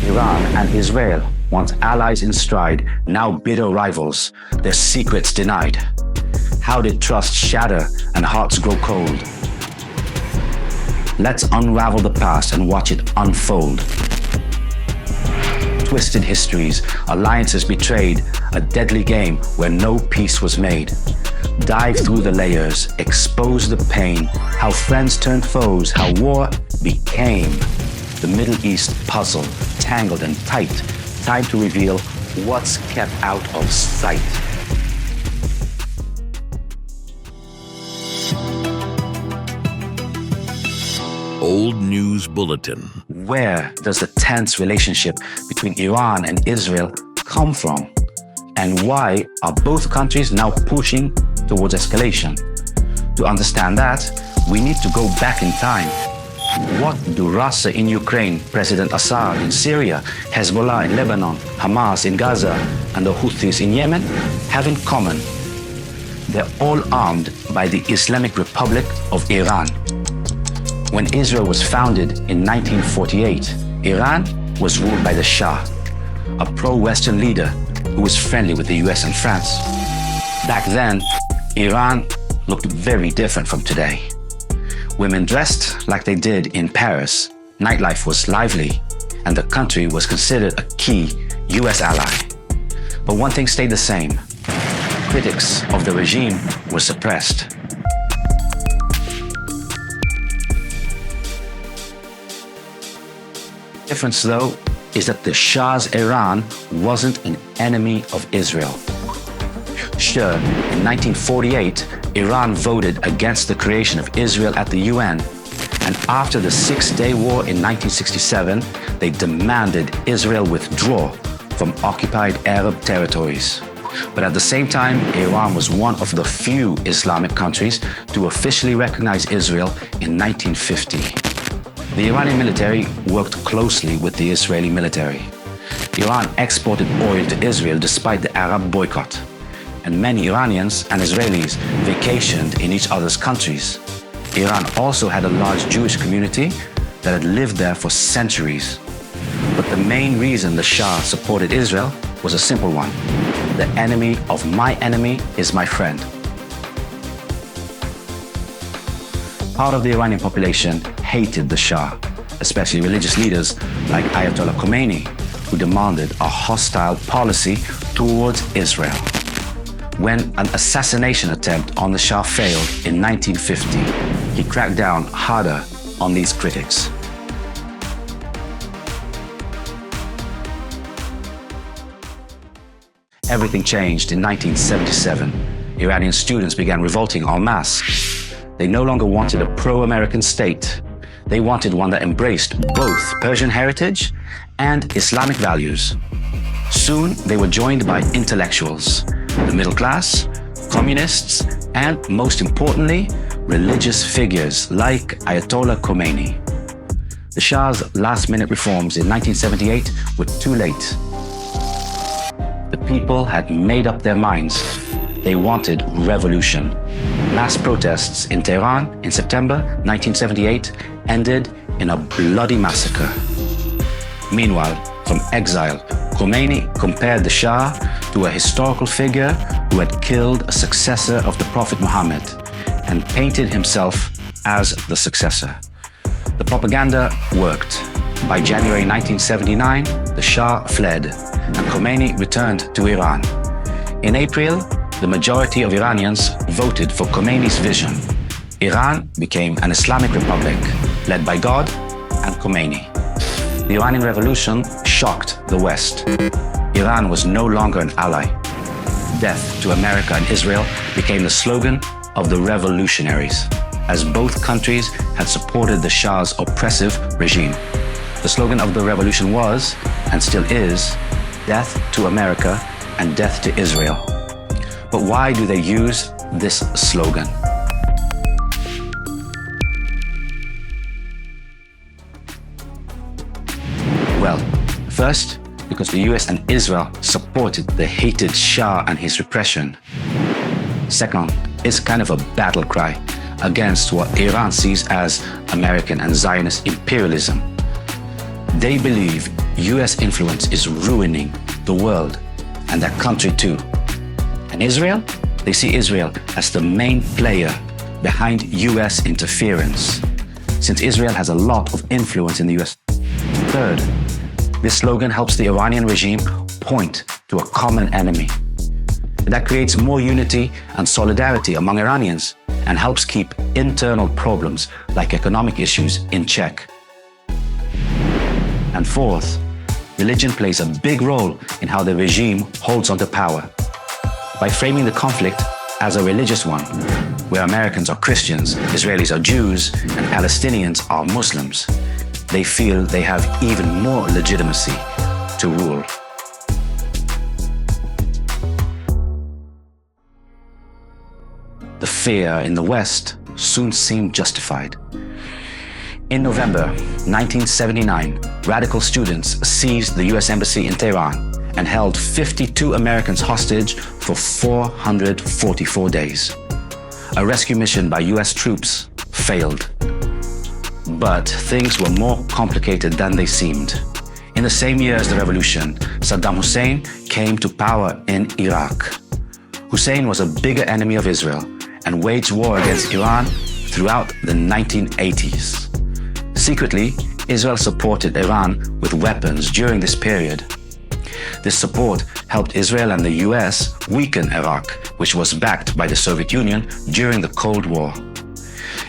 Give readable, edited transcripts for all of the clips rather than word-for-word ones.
Iran and Israel, once allies in stride, now bitter rivals, their secrets denied. How did trust shatter and hearts grow cold? Let's unravel the past and watch it unfold. Twisted histories, alliances betrayed, a deadly game where no peace was made. Dive through the layers, expose the pain, how friends turned foes, how war became. The Middle East puzzle, tangled and tight. Time to reveal what's kept out of sight. Old News Bulletin. Where does the tense relationship between Iran and Israel come from? And why are both countries now pushing towards escalation? To understand that, we need to go back in time. What do Russia in Ukraine, President Assad in Syria, Hezbollah in Lebanon, Hamas in Gaza, and the Houthis in Yemen have in common? They're all armed by the Islamic Republic of Iran. When Israel was founded in 1948, Iran was ruled by the Shah, a pro-Western leader who was friendly with the US and France. Back then, Iran looked very different from today. Women dressed like they did in Paris, nightlife was lively, and the country was considered a key US ally. But one thing stayed the same. Critics of the regime were suppressed. The difference, though, is that the Shah's Iran wasn't an enemy of Israel. Sure, in 1948, Iran voted against the creation of Israel at the UN, and after the Six-Day War in 1967, they demanded Israel withdraw from occupied Arab territories. But at the same time, Iran was one of the few Islamic countries to officially recognize Israel in 1950. The Iranian military worked closely with the Israeli military. Iran exported oil to Israel despite the Arab boycott, and many Iranians and Israelis vacationed in each other's countries. Iran also had a large Jewish community that had lived there for centuries. But the main reason the Shah supported Israel was a simple one. The enemy of my enemy is my friend. Part of the Iranian population hated the Shah, especially religious leaders like Ayatollah Khomeini, who demanded a hostile policy towards Israel. When an assassination attempt on the Shah failed in 1950, he cracked down harder on these critics. Everything changed in 1977. Iranian students began revolting en masse. They no longer wanted a pro-American state. They wanted one that embraced both Persian heritage and Islamic values. Soon, they were joined by intellectuals, the middle class, communists, and most importantly, religious figures like Ayatollah Khomeini. The Shah's last-minute reforms in 1978 were too late. The people had made up their minds. They wanted revolution. Mass protests in Tehran in September 1978 ended in a bloody massacre. Meanwhile, from exile, Khomeini compared the Shah to a historical figure who had killed a successor of the Prophet Muhammad and painted himself as the successor. The propaganda worked. By January 1979, the Shah fled, and Khomeini returned to Iran. In April, the majority of Iranians voted for Khomeini's vision. Iran became an Islamic republic, led by God and Khomeini. The Iranian Revolution shocked the West. Iran was no longer an ally. Death to America and Israel became the slogan of the revolutionaries, as both countries had supported the Shah's oppressive regime. The slogan of the revolution was, and still is, death to America and death to Israel. But why do they use this slogan? Well, first, because the US and Israel supported the hated Shah and his repression. Second, it's kind of a battle cry against what Iran sees as American and Zionist imperialism. They believe US influence is ruining the world and their country too. And Israel? They see Israel as the main player behind US interference, since Israel has a lot of influence in the US. Third, this slogan helps the Iranian regime point to a common enemy. That creates more unity and solidarity among Iranians and helps keep internal problems like economic issues in check. And fourth, religion plays a big role in how the regime holds onto power. By framing the conflict as a religious one, where Americans are Christians, Israelis are Jews, and Palestinians are Muslims, they feel they have even more legitimacy to rule. The fear in the West soon seemed justified. In November 1979, radical students seized the US Embassy in Tehran and held 52 Americans hostage for 444 days. A rescue mission by US troops failed. But things were more complicated than they seemed. In the same year as the revolution, Saddam Hussein came to power in Iraq. Hussein was a bigger enemy of Israel and waged war against Iran throughout the 1980s. Secretly, Israel supported Iran with weapons during this period. This support helped Israel and the US weaken Iraq, which was backed by the Soviet Union during the Cold War.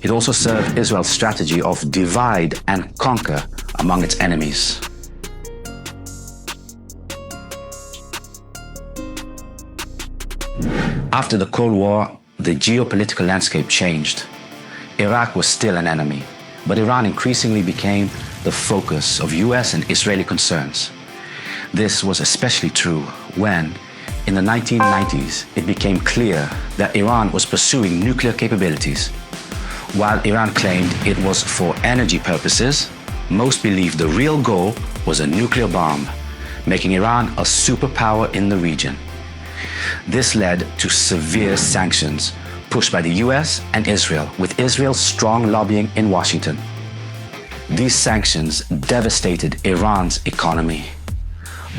It also served Israel's strategy of divide and conquer among its enemies. After the Cold War, the geopolitical landscape changed. Iraq was still an enemy, but Iran increasingly became the focus of US and Israeli concerns. This was especially true when, in the 1990s, it became clear that Iran was pursuing nuclear capabilities. While Iran claimed it was for energy purposes, most believed the real goal was a nuclear bomb, making Iran a superpower in the region. This led to severe sanctions pushed by the US and Israel, with Israel's strong lobbying in Washington. These sanctions devastated Iran's economy.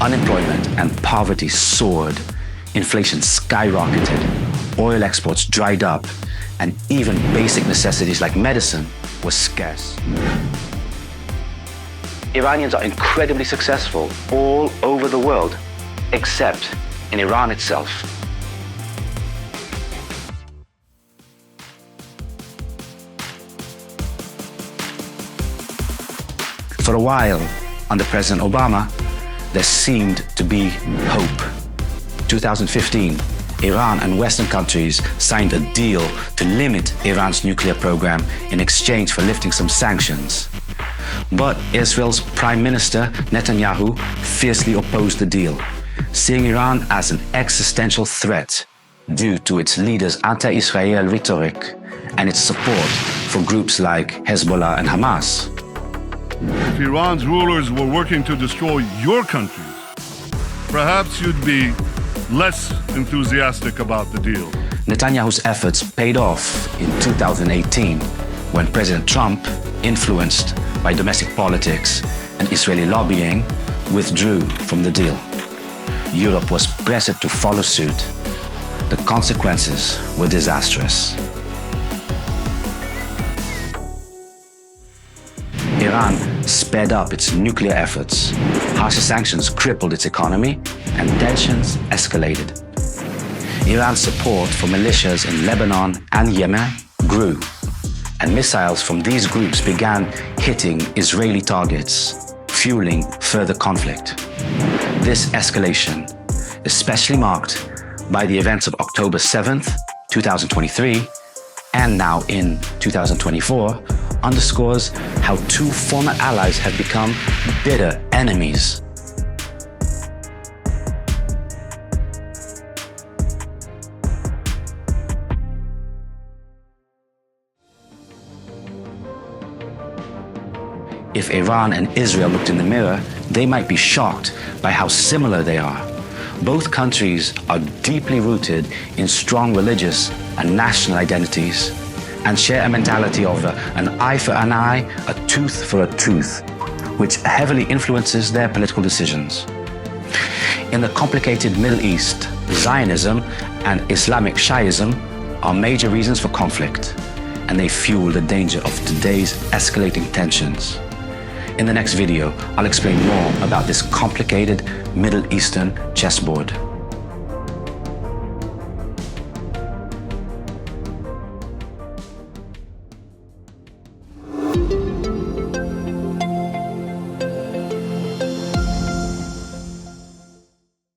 Unemployment and poverty soared, inflation skyrocketed, oil exports dried up, and even basic necessities like medicine were scarce. Iranians are incredibly successful all over the world, except in Iran itself. For a while, under President Obama, there seemed to be hope. 2015, Iran and Western countries signed a deal to limit Iran's nuclear program in exchange for lifting some sanctions. But Israel's Prime Minister Netanyahu fiercely opposed the deal, seeing Iran as an existential threat due to its leader's anti-Israel rhetoric and its support for groups like Hezbollah and Hamas. If Iran's rulers were working to destroy your countries, perhaps you'd be less enthusiastic about the deal. Netanyahu's efforts paid off in 2018 when President Trump, influenced by domestic politics and Israeli lobbying, withdrew from the deal. Europe was pressured to follow suit. The consequences were disastrous. Iran sped up its nuclear efforts. Harsher sanctions crippled its economy, and tensions escalated. Iran's support for militias in Lebanon and Yemen grew, and missiles from these groups began hitting Israeli targets, fueling further conflict. This escalation, especially marked by the events of October 7th, 2023, and now in 2024, underscores how two former allies have become bitter enemies. If Iran and Israel looked in the mirror, they might be shocked by how similar they are. Both countries are deeply rooted in strong religious and national identities and share a mentality of an eye for an eye, a tooth for a tooth, which heavily influences their political decisions. In the complicated Middle East, Zionism and Islamic Shiism are major reasons for conflict, and they fuel the danger of today's escalating tensions. In the next video, I'll explain more about this complicated Middle Eastern chessboard.